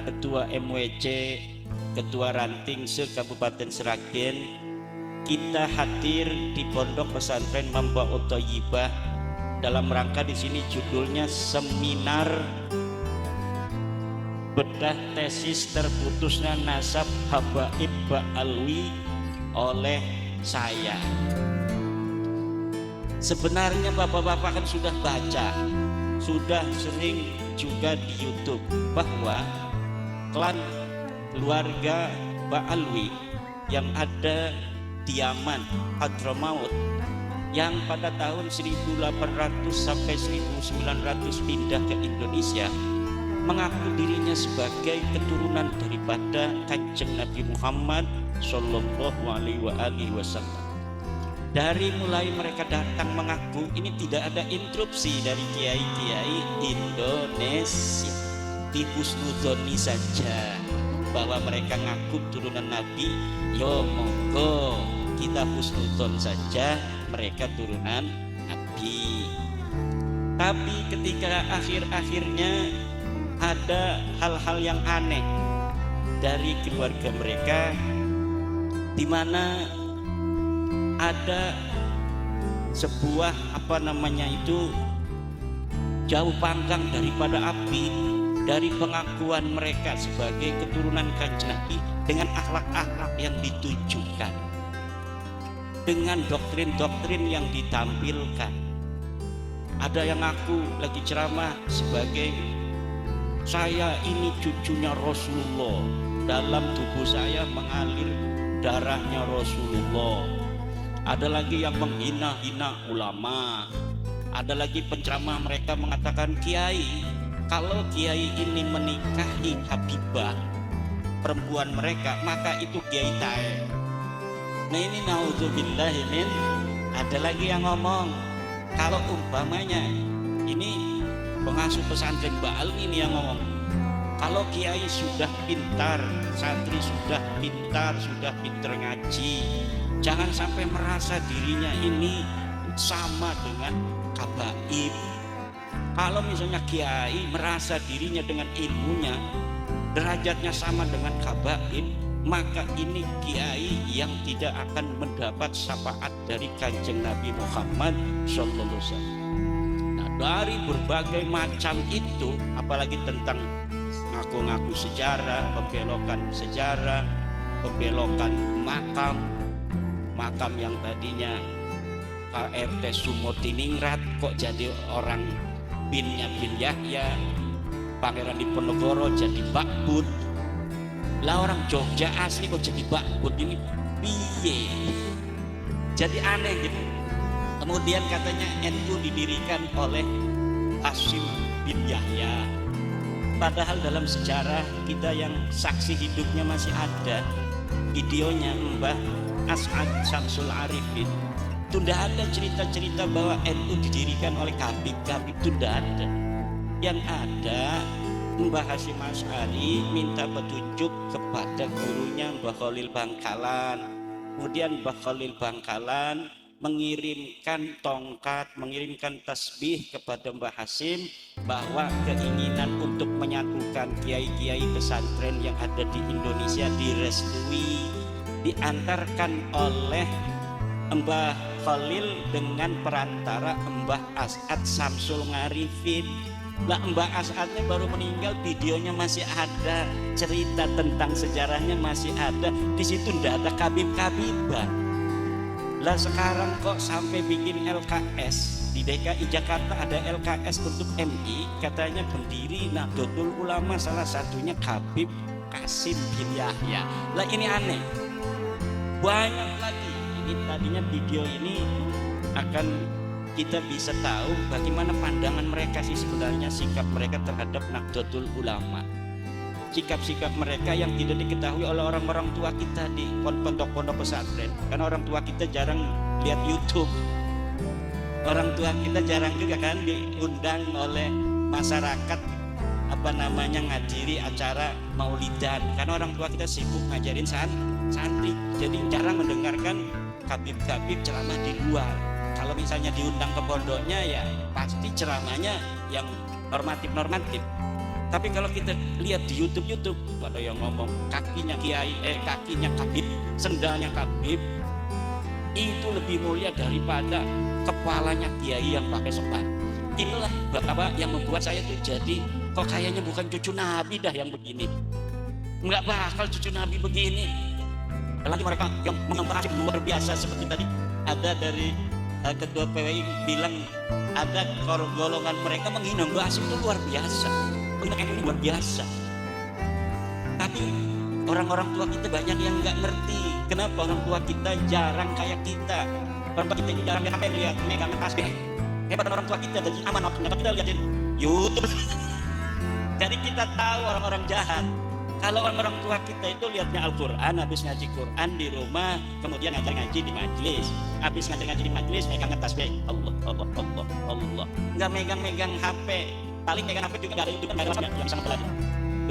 Ketua MWC, Ketua Ranting se-Kabupaten Sragen, kita hadir di Pondok Pesantren Mambaul Thayyibah dalam rangka di sini judulnya seminar bedah tesis terputusnya nasab Habaib Ba'alwi oleh saya. Sebenarnya bapak-bapak kan sudah baca, sudah sering juga di YouTube bahwa klan keluarga Ba'alwi yang ada di Yaman, Hadramaut, yang pada tahun 1800 sampai 1900 pindah ke Indonesia, mengaku dirinya sebagai keturunan daripada Kanjeng Nabi Muhammad Sallallahu Alaihi Wasallam. Dari mulai mereka datang mengaku, ini tidak ada interupsi dari kiai-kiai Indonesia, dihusnuzoni saja bahwa mereka ngaku turunan Nabi. Yo monggo kita husnuzon saja mereka turunan Nabi. Tapi ketika akhir-akhirnya ada hal-hal yang aneh dari keluarga mereka, di mana ada sebuah jauh panggang daripada api dari pengakuan mereka sebagai keturunan Kanjeng Nabi dengan akhlak-akhlak yang ditunjukkan, dengan doktrin-doktrin yang ditampilkan. Ada yang ngaku lagi ceramah sebagai saya ini cucunya Rasulullah, dalam tubuh saya mengalir darahnya Rasulullah. Ada lagi yang menghina-hina ulama. Ada lagi penceramah mereka mengatakan, kiai, kalau kiai ini menikahi Habibah perempuan mereka, maka itu kiai tae. Nah ini naudzubillahi min. Ada lagi yang ngomong, kalau umpamanya ini pengasuh pesantren Ba'alwi ini yang ngomong, kalau kiai sudah pintar, santri sudah pintar, sudah pintar ngaji, jangan sampai merasa dirinya ini sama dengan habaib. Kalau misalnya kiai merasa dirinya dengan ilmunya derajatnya sama dengan habaib, maka ini kiai yang tidak akan mendapat syafaat dari Kanjeng Nabi Muhammad sallallahu alaihi wasallam. Nah, dari berbagai macam itu, apalagi tentang ngaku-ngaku sejarah, pembelokan makam yang tadinya RT Sumotiningrat kok jadi orang binnya bin Yahya, Pangeran Diponegoro jadi Bakbud. Lah orang Jogja asli kok jadi Bakbud, ini piye? Jadi aneh gitu. Kemudian katanya NU didirikan oleh Hasyim bin Yahya. Padahal dalam sejarah kita yang saksi hidupnya masih ada videonya Mbah As'ad Syamsul Arifin. Itu tidak ada cerita-cerita bahwa NU didirikan oleh Habib itu tidak ada. Yang ada Mbah Hasyim Asy'ari minta petunjuk kepada gurunya Mbah Khalil Bangkalan. Kemudian Mbah Khalil Bangkalan mengirimkan tongkat, mengirimkan tasbih kepada Mbah Hasyim bahwa keinginan untuk menyatukan kiai-kiai pesantren yang ada di Indonesia direstui, diantarkan oleh Mbah Khalil dengan perantara Mbah As'ad Syamsul Ngarifin. Lah Mbah As'adnya baru meninggal, videonya masih ada, cerita tentang sejarahnya masih ada. Di situ ndak ada kabib-kabiban. Lah sekarang kok sampai bikin LKS di DKI Jakarta, ada LKS untuk MI, katanya pendiri Nahdlatul Ulama salah satunya Habib Qasim bin Yahya. Lah ini aneh. Banyak lagi. Ini tadinya video ini akan kita bisa tahu bagaimana pandangan mereka sih sebenarnya, sikap mereka terhadap Nahdlatul Ulama, sikap-sikap mereka yang tidak diketahui oleh orang-orang tua kita di pondok-pondok pesantren. Karena orang tua kita jarang lihat YouTube, orang tua kita jarang juga kan diundang oleh masyarakat ngadiri acara maulidan, karena orang tua kita sibuk ngajarin santri, jadi jarang mendengarkan kabib-kabib ceramah di luar. Kalau misalnya diundang ke pondoknya ya pasti ceramahnya yang normatif-normatif. Tapi kalau kita lihat di YouTube, ada yang ngomong kakinya kiai, kakinya Habib, sendalnya Habib itu lebih mulia daripada kepalanya kiai yang pakai sepat. Inilah apa yang membuat saya tuh jadi kok kayaknya bukan cucu Nabi dah yang begini. Nggak bakal cucu Nabi begini. Lagi mereka yang mengembarasi luar biasa seperti tadi ada dari ketua PWI bilang ada golongan mereka menghina Mbah Hasyim itu luar biasa. Ini luar biasa. Tapi orang-orang tua kita banyak yang nggak ngerti kenapa orang tua kita jarang kayak kita. Orang tua kita ini jarang lihat megang tasbih. Hebat orang tua kita jadi aman waktunya kita liatin YouTube. Jadi kita tahu orang-orang jahat. Kalau orang tua kita itu lihatnya Al-Quran, habis ngaji Quran di rumah, kemudian ngaji di majelis. Habis ngaji di majelis, megang tasbih. Allah. Nggak megang HP. Paling megang HP juga nggak ada YouTube, nggak ada yang bisa mempelajari.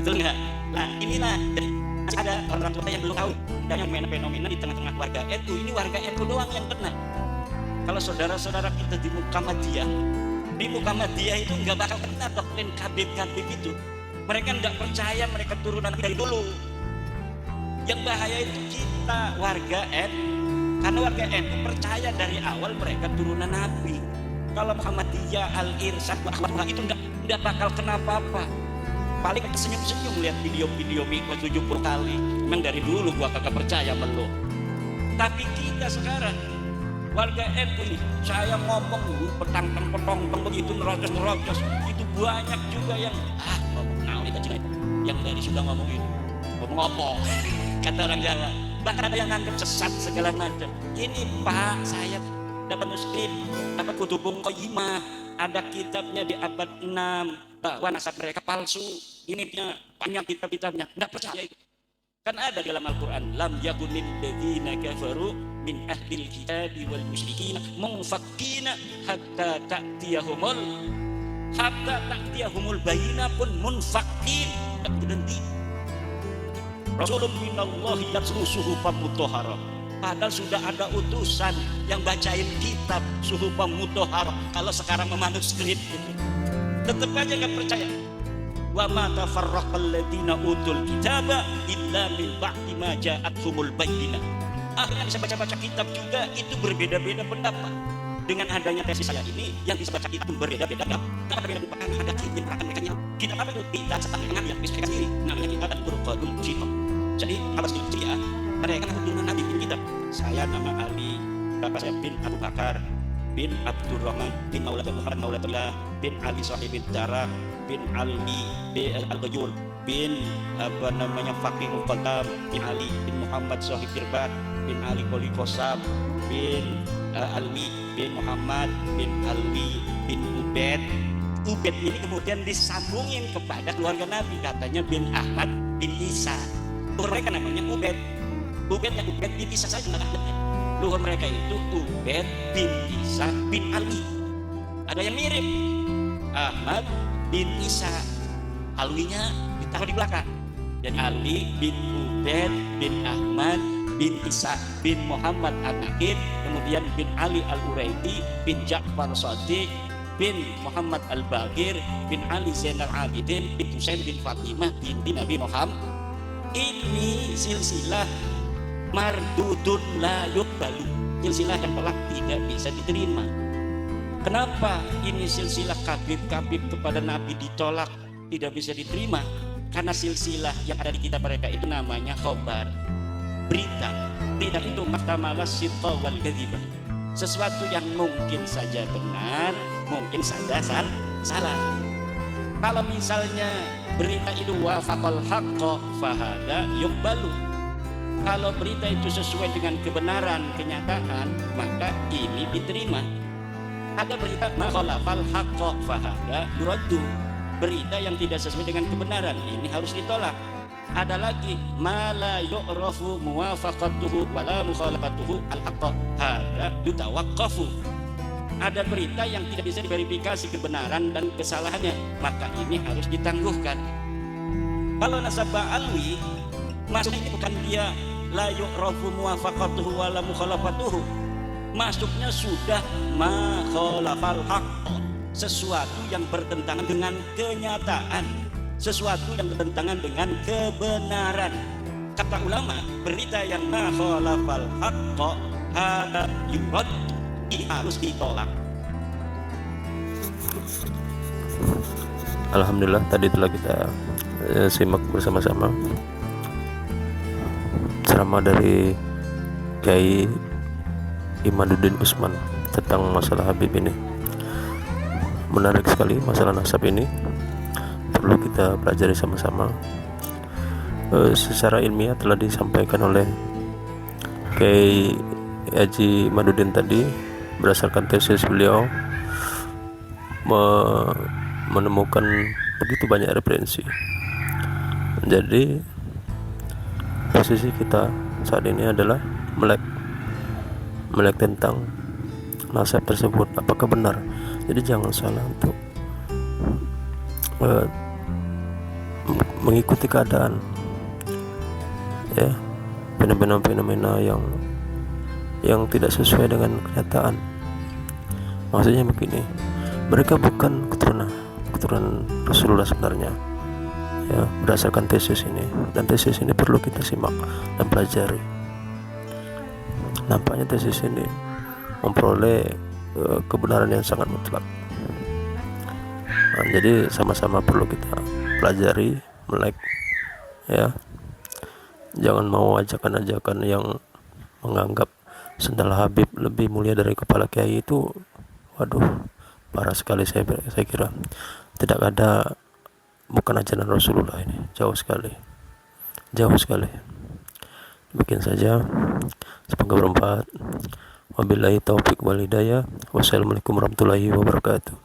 Betul nggak? Nah inilah, jadi masih ada orang tua yang belum tahu. Dan yang fenomena di tengah-tengah warga NU, ini warga NU doang yang kena. Kalau saudara-saudara kita di Muhammadiyah itu nggak bakal kena doktrin Habib itu. Mereka nggak percaya mereka turunan dari dulu. Yang bahaya itu kita warga NU, karena warga NU percaya dari awal mereka turunan Nabi. Kalau Muhammadiyah, Al-Irsyad, itu nggak bakal kena apa-apa. Paling senyum-senyum lihat video-video Miko 70 kali. Memang dari dulu gua kagak percaya melulu. Tapi kita sekarang warga NU ini, saya ngomong dulu petang-petang begitu nerocos itu banyak juga yang yang dari sudah ngomong apa kata orang Jawa, bahkan ada yang nganggap sesat segala macam. Ini Pak, saya dapat muslim, dapat kutubung Qayyimah, ada kitabnya di abad 6 bahwa nasab mereka palsu. Ini banyak kitab-kitabnya, nggak percaya itu. Kan ada dalam Al-Quran, lam yakunil ladzina kafaru min ahlil kitabi wal musyrikin munfakkina hatta ta'tiyahumul bayyinah pun munfakkin. Berhenti. Rasulun minallahi yatslu suhufan mutahharah. Padahal sudah ada utusan yang bacain kitab suhufan mutahharah. Kalau sekarang memanuskrip gitu, tetap aja nggak percaya. Wa ma tafarraqal ladzina utul kitaba illa min ba'di ma ja'atuhumul bayyinah. Akhirnya bisa baca-baca kitab juga itu berbeda-beda pendapat. Dengan adanya tesis saya ini yang bisa baca kitab berbeda-beda. Kenapa beda bukan ada kitab akan mereka kita apa itu kita setengah yang bisa sendiri. Namanya kita dan Qur'anul Karim. Jadi apa sih dia? Mereka keturunan Nabi kitab. Saya nama Ali, bapak saya bin Abu Bakar bin Abdurrahman bin Maulana Muhammad Maulana bin Ali Sahibid Darah bin Ali bin Al-Ghayur bin Faqih Muqaddam bin Ali bin Muhammad Sahib Irbat bin Ali Qoli Qosab bin Alwi bin Muhammad bin Alwi bin Ubed ini kemudian disambungin kepada keluarga Nabi, katanya bin Ahmad bin Isa. Luhur mereka namanya Ubed bin Isa saja namanya. Luhur mereka itu Ubed bin Isa bin Ali. Ada yang mirip, Ahmad bin Isa, Alwinya ditaruh di belakang. Dan Ali bin Ubed bin Ahmad bin Isa bin Muhammad An-Naqib, kemudian bin Ali Al-Uraidi bin Ja'far Shadiq bin Muhammad Al-Baqir bin Ali Zainal Abidin bin Husain bin Fatimah binti Nabi Muhammad. Ini silsilah mardudun la yuqbalu, silsilah yang telah tidak bisa diterima. Kenapa ini silsilah kabib kepada Nabi ditolak, tidak bisa diterima? Karena silsilah yang ada di kitab mereka itu namanya khobar, berita itu mahtamala sidqa wal kadhibah, sesuatu yang mungkin saja benar, mungkin saja salah. Kalau misalnya berita itu wafaqal haqqa fahada yuqbalu, kalau berita itu sesuai dengan kebenaran kenyataan, maka ini diterima. Ada berita ma khalafal haqqa fahada yuraddu, berita yang tidak sesuai dengan kebenaran ini harus ditolak. Ada lagi ma la yu'rafu muwafaqatuhu wa la mukhalafatuhu al-haqqa hada yutawaqqafu, ada berita yang tidak bisa diverifikasi kebenaran dan kesalahannya, maka ini harus ditangguhkan. Kalau nasabah alwi, maksudnya ini bukan dia la yu'rafu muwafaqatuhu wa la mukhalafatuhu, masuknya sudah ma khalafal haqq, sesuatu yang bertentangan dengan kenyataan. sesuatu yang bertentangan dengan kebenaran. Kata ulama, berita yang ma khalafal haqqa hada yurad, ini harus ditolak. Alhamdulillah, tadi telah kita simak bersama-sama ceramah dari Kiai Imaduddin Usman tentang masalah Habib ini. Menarik sekali masalah nasab ini, perlu kita pelajari sama-sama. Secara ilmiah telah disampaikan oleh Kiai Haji Imaduddin tadi, berdasarkan tesis beliau menemukan begitu banyak referensi. Jadi posisi kita saat ini adalah melek tentang nasab tersebut, apakah benar. Jadi jangan salah untuk mengikuti keadaan, ya, fenomena-fenomena yang tidak sesuai dengan kenyataan. Maksudnya begini, mereka bukan keturunan Rasulullah sebenarnya, ya, berdasarkan tesis ini, dan tesis ini perlu kita simak dan pelajari. Nampaknya tesis ini memperoleh kebenaran yang sangat mutlak. Nah, jadi sama-sama perlu kita pelajari, melek, ya. Jangan mau ajakan-ajakan yang menganggap sendal Habib lebih mulia dari kepala kiai itu, waduh, parah sekali. Saya kira tidak ada, bukan ajaran Rasulullah ini, jauh sekali. Demikian saja, semoga bermanfaat. Wabillahi taufiq wal hidayah. Wassalamualaikum warahmatullahi wabarakatuh.